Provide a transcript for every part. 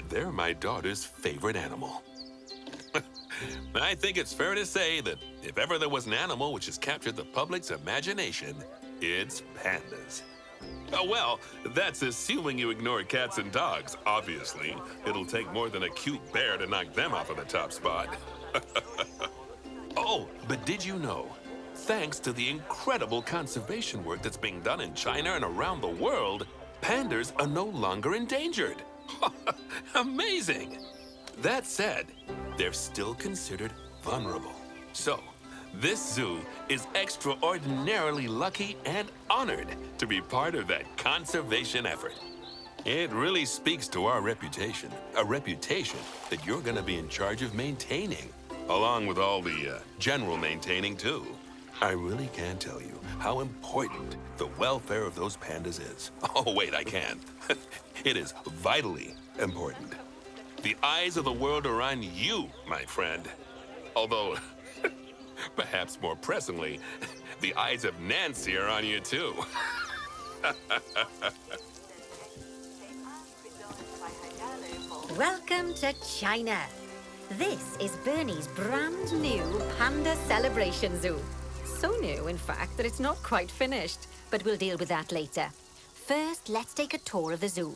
They're my daughter's favorite animal. I think it's fair to say that if ever there was an animal which has captured the public's imagination, it's pandas. Oh, well, that's assuming you ignore cats and dogs, obviously. It'll take more than a cute bear to knock them off of the top spot. Oh, but did you know? Thanks to the incredible conservation work that's being done in China and around the world, pandas are no longer endangered. Amazing! That said, they're still considered vulnerable. So, this zoo is extraordinarily lucky and honored to be part of that conservation effort. It really speaks to our reputation, a reputation that you're going to be in charge of maintaining, along with all the general maintaining too. I really can't tell you how important the welfare of those pandas is. Oh, wait, I can. It is vitally important. The eyes of the world are on you, my friend. Although, perhaps more pressingly, the eyes of Nancy are on you too. Welcome to China. This is Bernie's brand new Panda Celebration Zoo. So new, in fact, that it's not quite finished, but we'll deal with that later. First, let's take a tour of the zoo.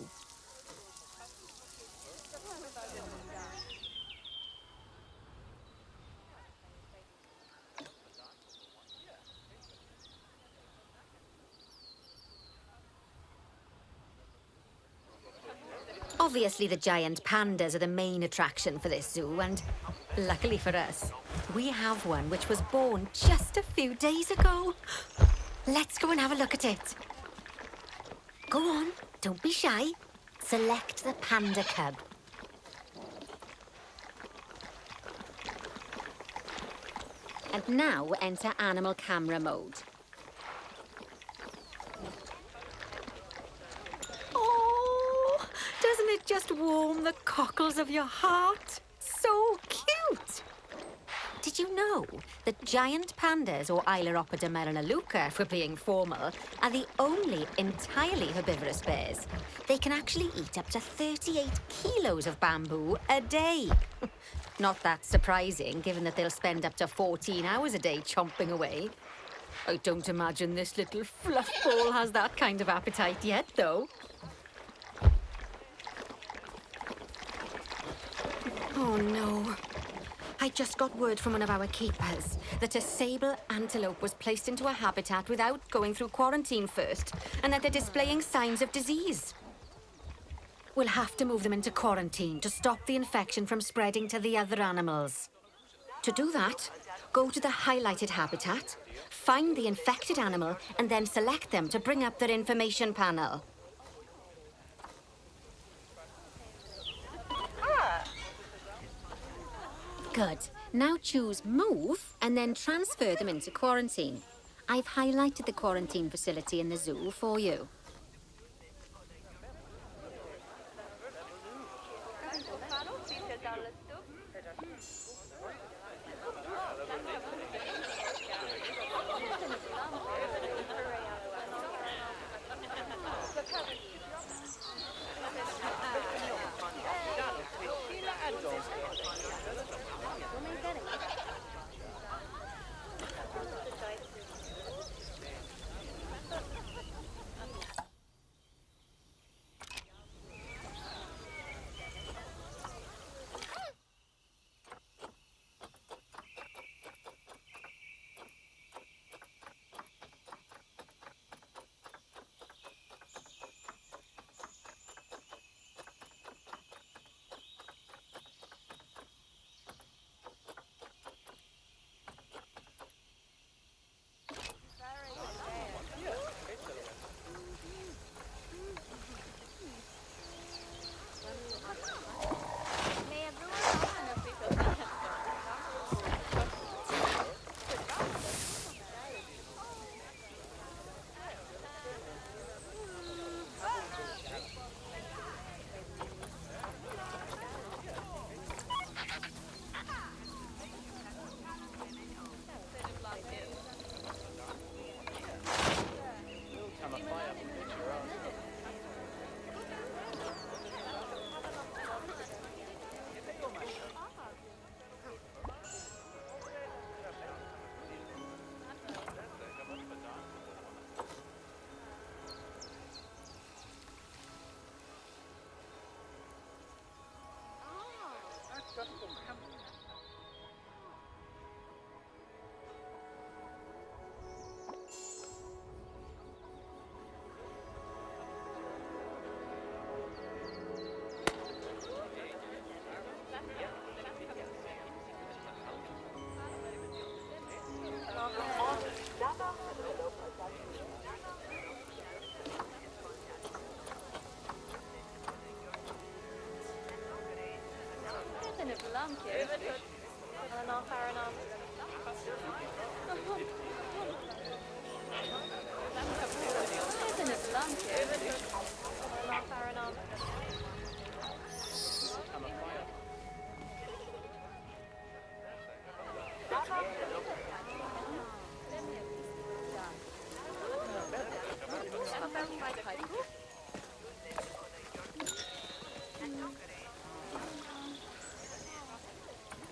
Obviously, the giant pandas are the main attraction for this zoo, and luckily for us, we have one which was born just a few days ago. Let's go and have a look at it. Go on, don't be shy. Select the panda cub. And now enter animal camera mode. Oh, doesn't it just warm the cockles of your heart? So cute! Did you know that giant pandas, or Ailuropoda melaleuca for being formal, are the only entirely herbivorous bears? They can actually eat up to 38 kilos of bamboo a day. Not that surprising, given that they'll spend up to 14 hours a day chomping away. I don't imagine this little fluff ball has that kind of appetite yet, though. Oh, no. I just got word from one of our keepers that a sable antelope was placed into a habitat without going through quarantine first, and that they're displaying signs of disease. We'll have to move them into quarantine to stop the infection from spreading to the other animals. To do that, go to the highlighted habitat, find the infected animal, and then select them to bring up their information panel. Good. Now choose Move and then transfer them into quarantine. I've highlighted the quarantine facility in the zoo for you.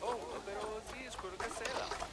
Oh, pero sì, è quello che sera.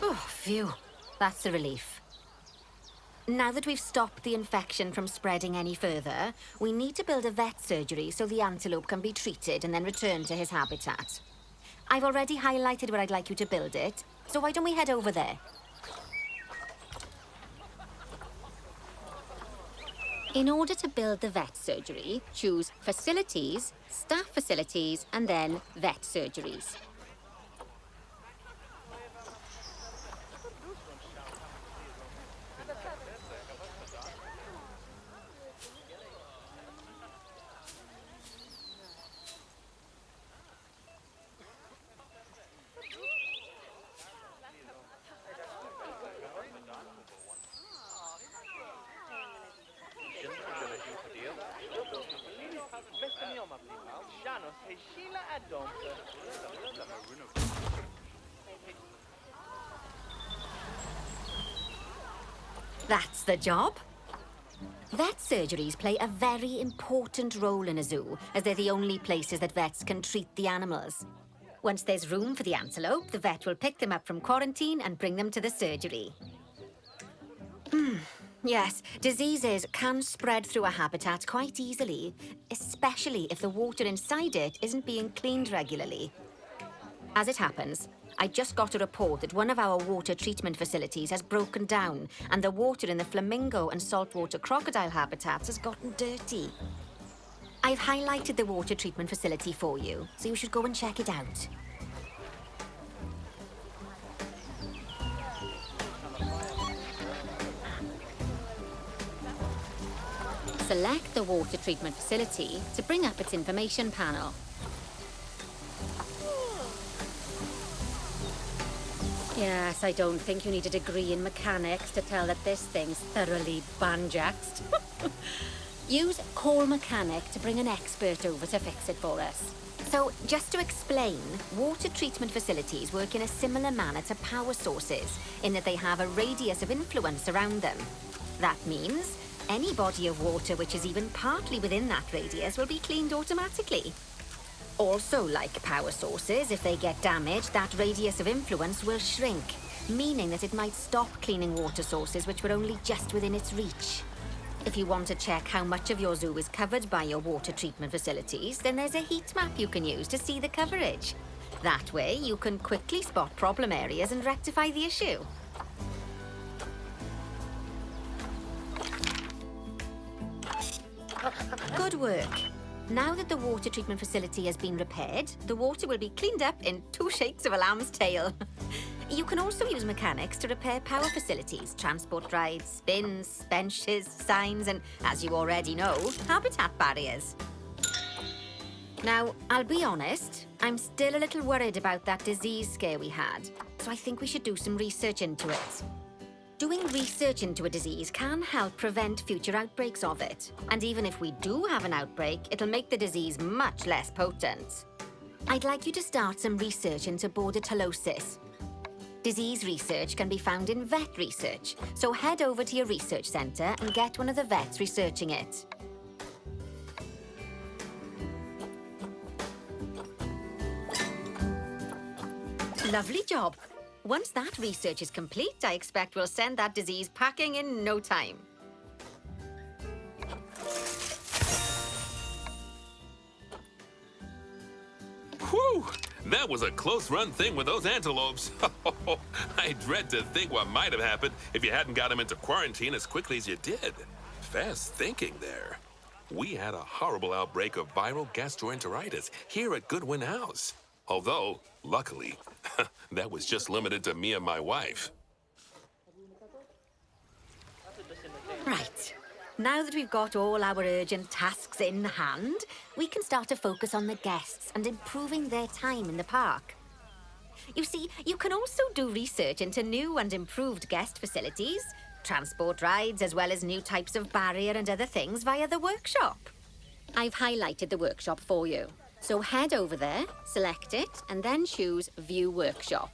Oh, phew. That's a relief. Now that we've stopped the infection from spreading any further, we need to build a vet surgery so the antelope can be treated and then returned to his habitat. I've already highlighted where I'd like you to build it, so why don't we head over there? In order to build the vet surgery, choose Facilities, Staff Facilities, and then Vet Surgeries. That's the job. Vet surgeries play a very important role in a zoo, as they're the only places that vets can treat the animals. Once there's room for the antelope, the vet will pick them up from quarantine and bring them to the surgery. Yes, diseases can spread through a habitat quite easily, especially if the water inside it isn't being cleaned regularly. As it happens, I just got a report that one of our water treatment facilities has broken down and the water in the flamingo and saltwater crocodile habitats has gotten dirty. I've highlighted the water treatment facility for you, so you should go and check it out. Select the water treatment facility to bring up its information panel. Yes, I don't think you need a degree in mechanics to tell that this thing's thoroughly banjaxed. Use Call Mechanic to bring an expert over to fix it for us. So, just to explain, water treatment facilities work in a similar manner to power sources, in that they have a radius of influence around them. That means any body of water which is even partly within that radius will be cleaned automatically. Also, like power sources, if they get damaged, that radius of influence will shrink, meaning that it might stop cleaning water sources which were only just within its reach. If you want to check how much of your zoo is covered by your water treatment facilities, then there's a heat map you can use to see the coverage. That way, you can quickly spot problem areas and rectify the issue. Good work. Now that the water treatment facility has been repaired, the water will be cleaned up in 2 shakes of a lamb's tail. You can also use mechanics to repair power facilities, transport rides, spins, benches, signs, and, as you already know, habitat barriers. Now, I'll be honest, I'm still a little worried about that disease scare we had, so I think we should do some research into it. Doing research into a disease can help prevent future outbreaks of it. And even if we do have an outbreak, it'll make the disease much less potent. I'd like you to start some research into bordetellosis. Disease research can be found in vet research, so head over to your research centre and get one of the vets researching it. Lovely job. Once that research is complete, I expect we'll send that disease packing in no time. Whew! That was a close-run thing with those antelopes. I dread to think what might have happened if you hadn't got them into quarantine as quickly as you did. Fast thinking there. We had a horrible outbreak of viral gastroenteritis here at Goodwin House. Although, luckily, that was just limited to me and my wife. Right. Now that we've got all our urgent tasks in hand, we can start to focus on the guests and improving their time in the park. You see, you can also do research into new and improved guest facilities, transport rides, as well as new types of barrier and other things via the workshop. I've highlighted the workshop for you. So head over there, select it, and then choose View Workshop.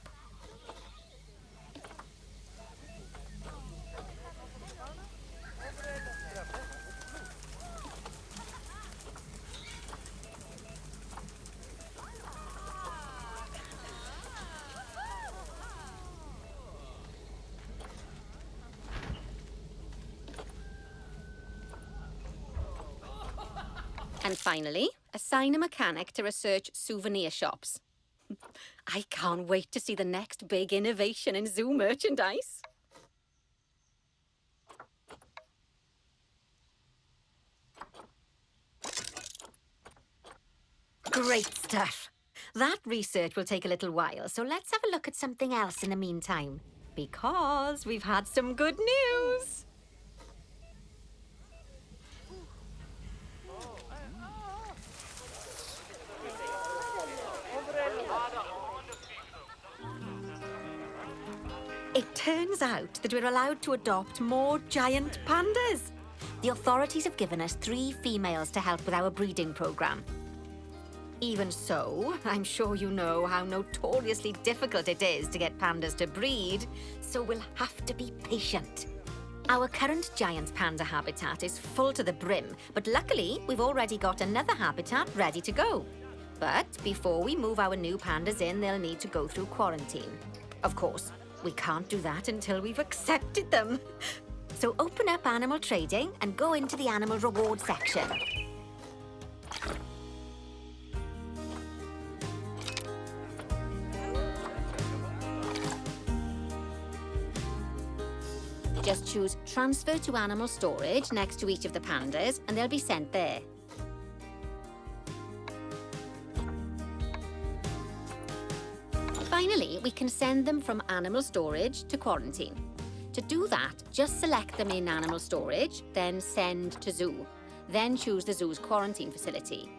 And finally, assign a mechanic to research souvenir shops. I can't wait to see the next big innovation in zoo merchandise. Great stuff. That research will take a little while, so let's have a look at something else in the meantime. Because we've had some good news. It turns out that we're allowed to adopt more giant pandas. The authorities have given us 3 females to help with our breeding program. Even so, I'm sure you know how notoriously difficult it is to get pandas to breed, so we'll have to be patient. Our current giant panda habitat is full to the brim, but luckily we've already got another habitat ready to go. But before we move our new pandas in, they'll need to go through quarantine. Of course, we can't do that until we've accepted them. So open up animal trading and go into the animal reward section. Just choose Transfer to Animal Storage next to each of the pandas, and they'll be sent there. Finally, we can send them from animal storage to quarantine. To do that, just select them in animal storage, then send to zoo. Then choose the zoo's quarantine facility.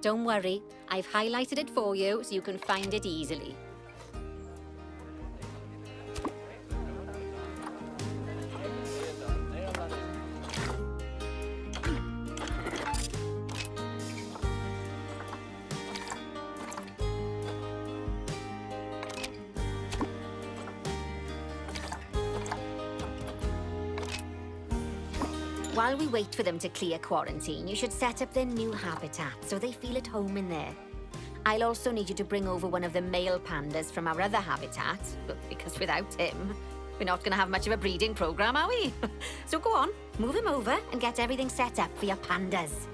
Don't worry, I've highlighted it for you so you can find it easily. While we wait for them to clear quarantine, you should set up their new habitat so they feel at home in there. I'll also need you to bring over one of the male pandas from our other habitat, because without him, we're not going to have much of a breeding program, are we? So go on, move him over and get everything set up for your pandas.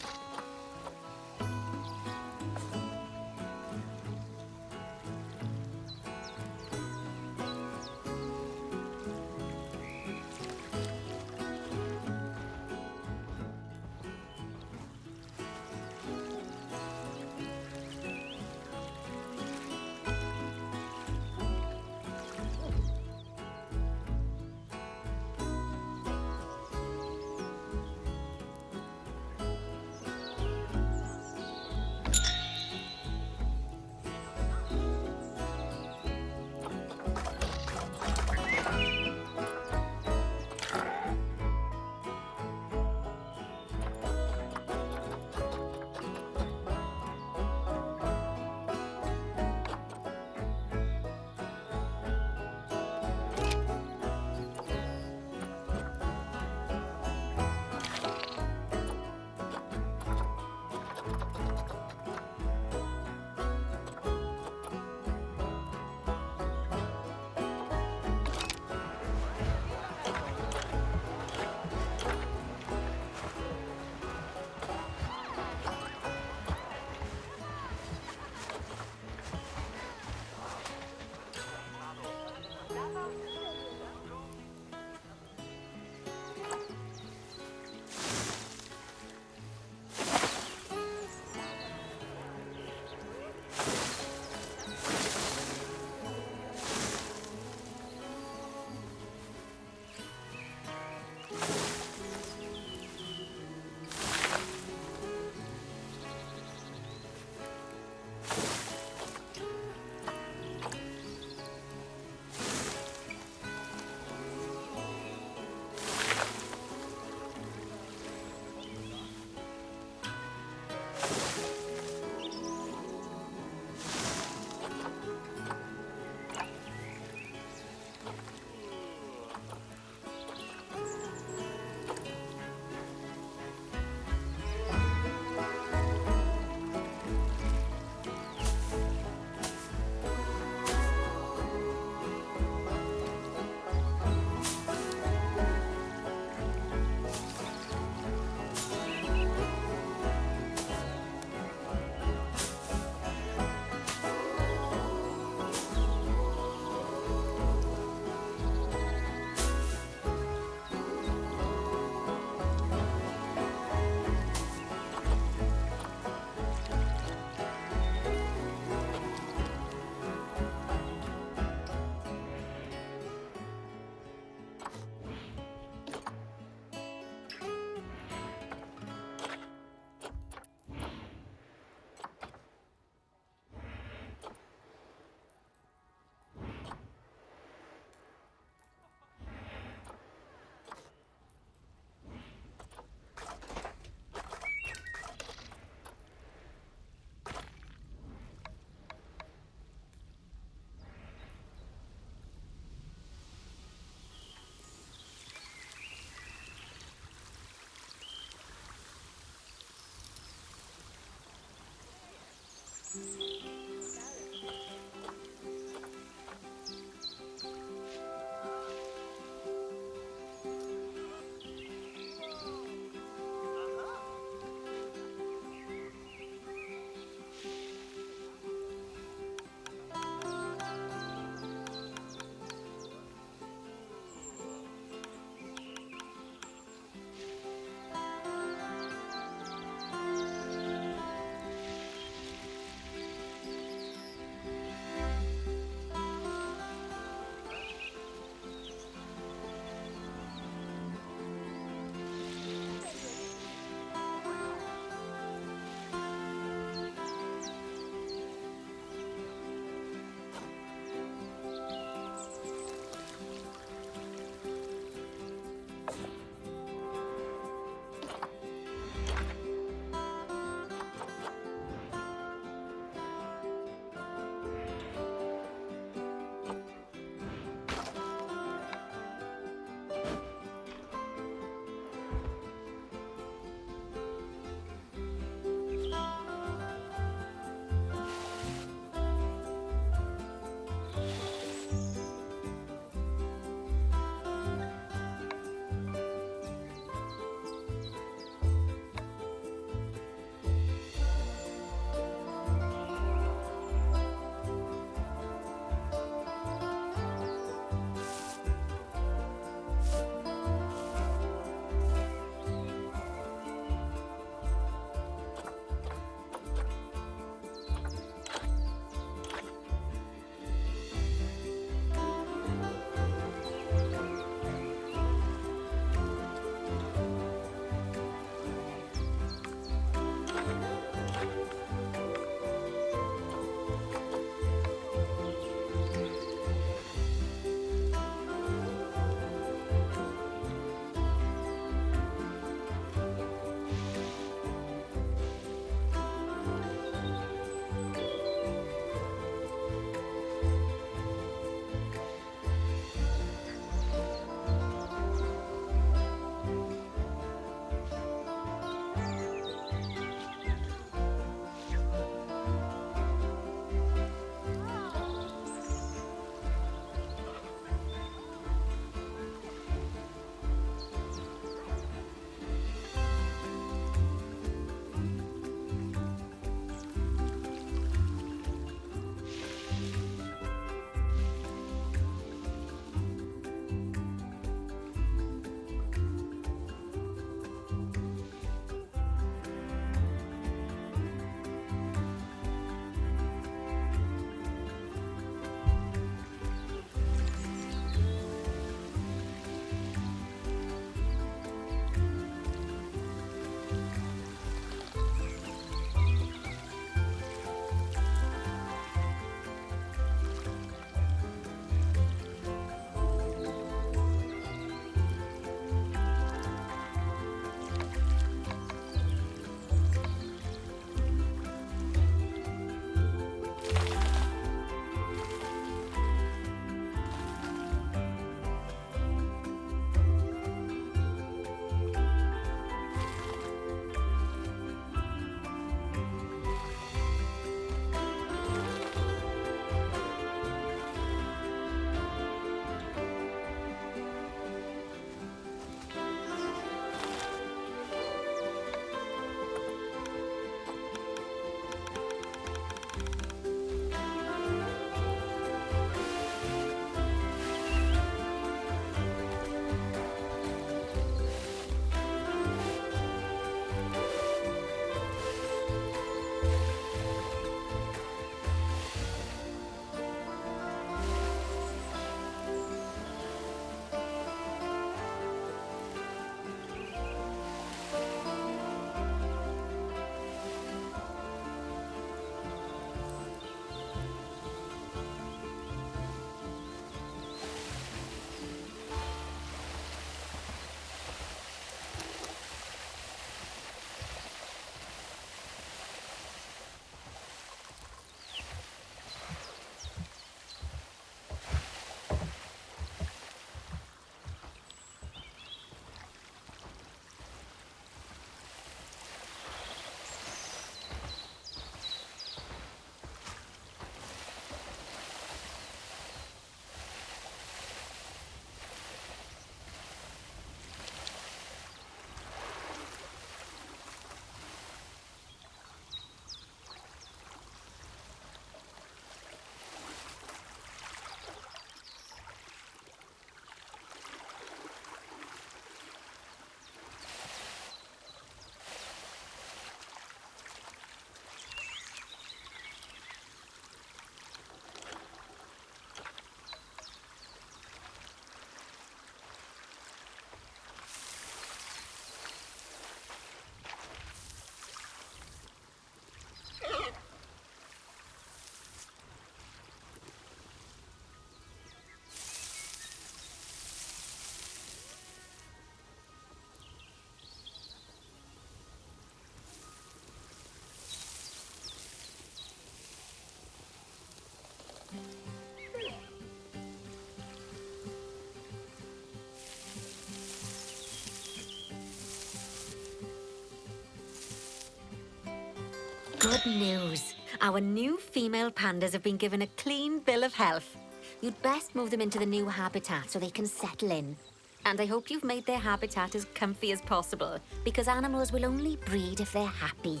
Good news. Our new female pandas have been given a clean bill of health. You'd best move them into the new habitat so they can settle in. And I hope you've made their habitat as comfy as possible, because animals will only breed if they're happy.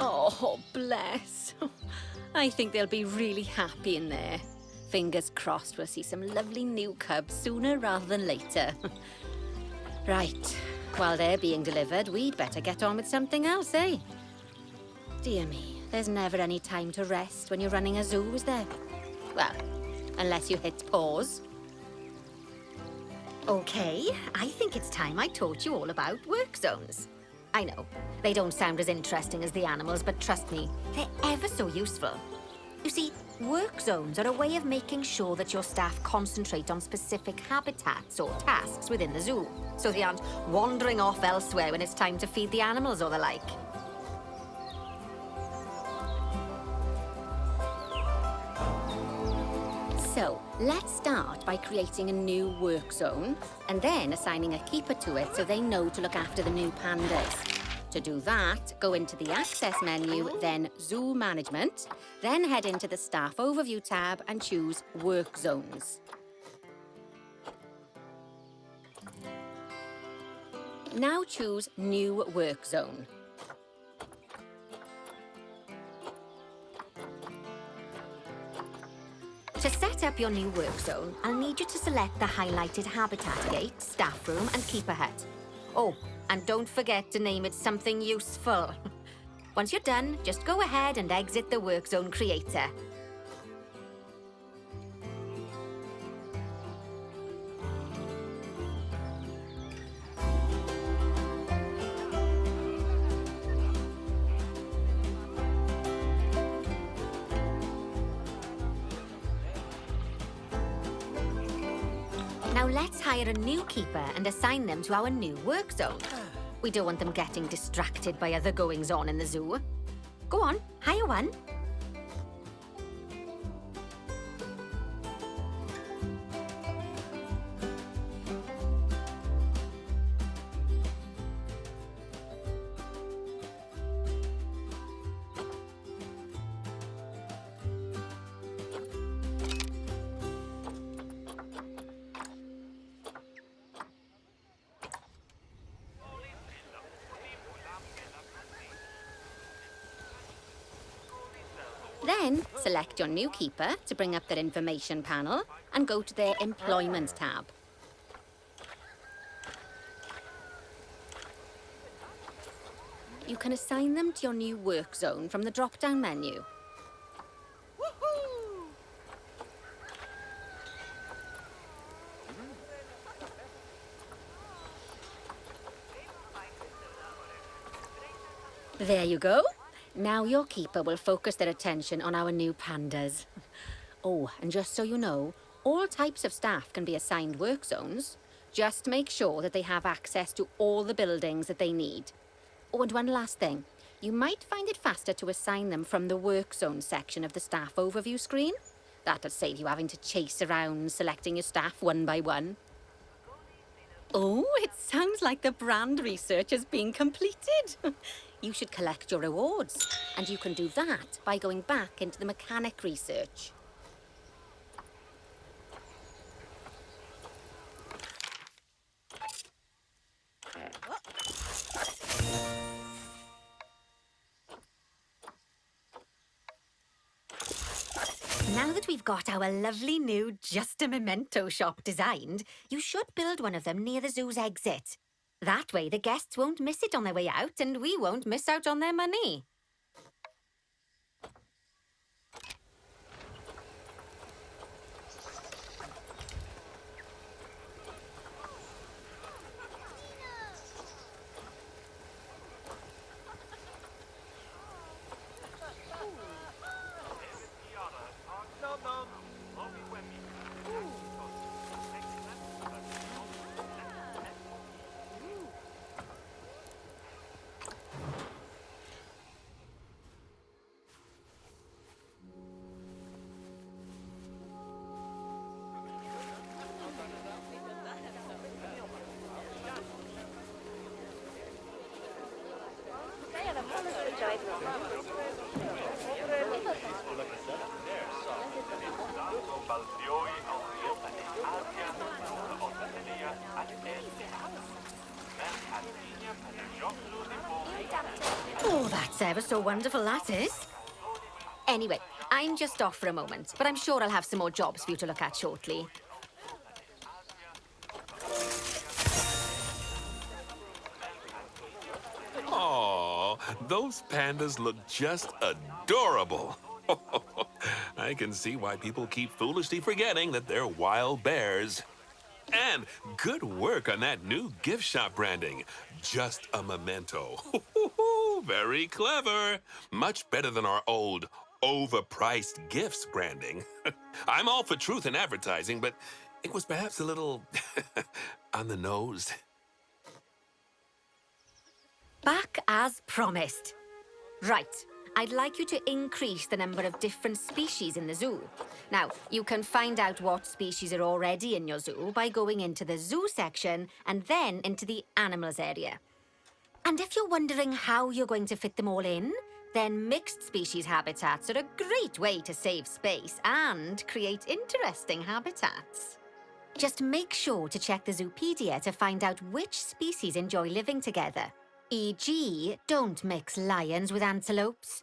Oh, bless. I think they'll be really happy in there. Fingers crossed we'll see some lovely new cubs sooner rather than later. Right, while they're being delivered, we'd better get on with something else, eh? Dear me, there's never any time to rest when you're running a zoo, is there? Well, unless you hit pause. Okay, I think it's time I taught you all about work zones. I know, they don't sound as interesting as the animals, but trust me, they're ever so useful. You see, work zones are a way of making sure that your staff concentrate on specific habitats or tasks within the zoo, so they aren't wandering off elsewhere when it's time to feed the animals or the like. So, let's start by creating a new work zone and then assigning a keeper to it so they know to look after the new pandas. To do that, go into the Access menu, then Zoo Management, then head into the Staff Overview tab and choose Work Zones. Now choose New Work Zone. To set up your new work zone, I'll need you to select the highlighted habitat gate, staff room and keeper hut. Oh, and don't forget to name it something useful. Once you're done, just go ahead and exit the work zone creator. Now let's hire a new keeper and assign them to our new work zone. We don't want them getting distracted by other goings-on in the zoo. Go on, hire one. Then, select your new keeper to bring up their information panel and go to their Employment tab. You can assign them to your new work zone from the drop-down menu. There you go. Now your keeper will focus their attention on our new pandas. Oh, and just so you know, all types of staff can be assigned work zones. Just make sure that they have access to all the buildings that they need. Oh, and one last thing. You might find it faster to assign them from the work zone section of the staff overview screen. That'll save you having to chase around selecting your staff one by one. Oh, it sounds like the brand research has been completed. You should collect your rewards, and you can do that by going back into the mechanic research. Now that we've got our lovely new Just a Memento shop designed, you should build one of them near the zoo's exit. That way the guests won't miss it on their way out and we won't miss out on their money. Oh, that's ever so wonderful, that is. Anyway, I'm just off for a moment, but I'm sure I'll have some more jobs for you to look at shortly. Aw, those pandas look just adorable. I can see why people keep foolishly forgetting that they're wild bears. And good work on that new gift shop branding. Just a memento. Very clever. Much better than our old overpriced gifts branding. I'm all for truth in advertising, but it was perhaps a little on the nose. Back as promised. Right, I'd like you to increase the number of different species in the zoo. Now, you can find out what species are already in your zoo by going into the zoo section and then into the animals area. And if you're wondering how you're going to fit them all in, then mixed species habitats are a great way to save space and create interesting habitats. Just make sure to check the Zoopedia to find out which species enjoy living together. E.g., don't mix lions with antelopes.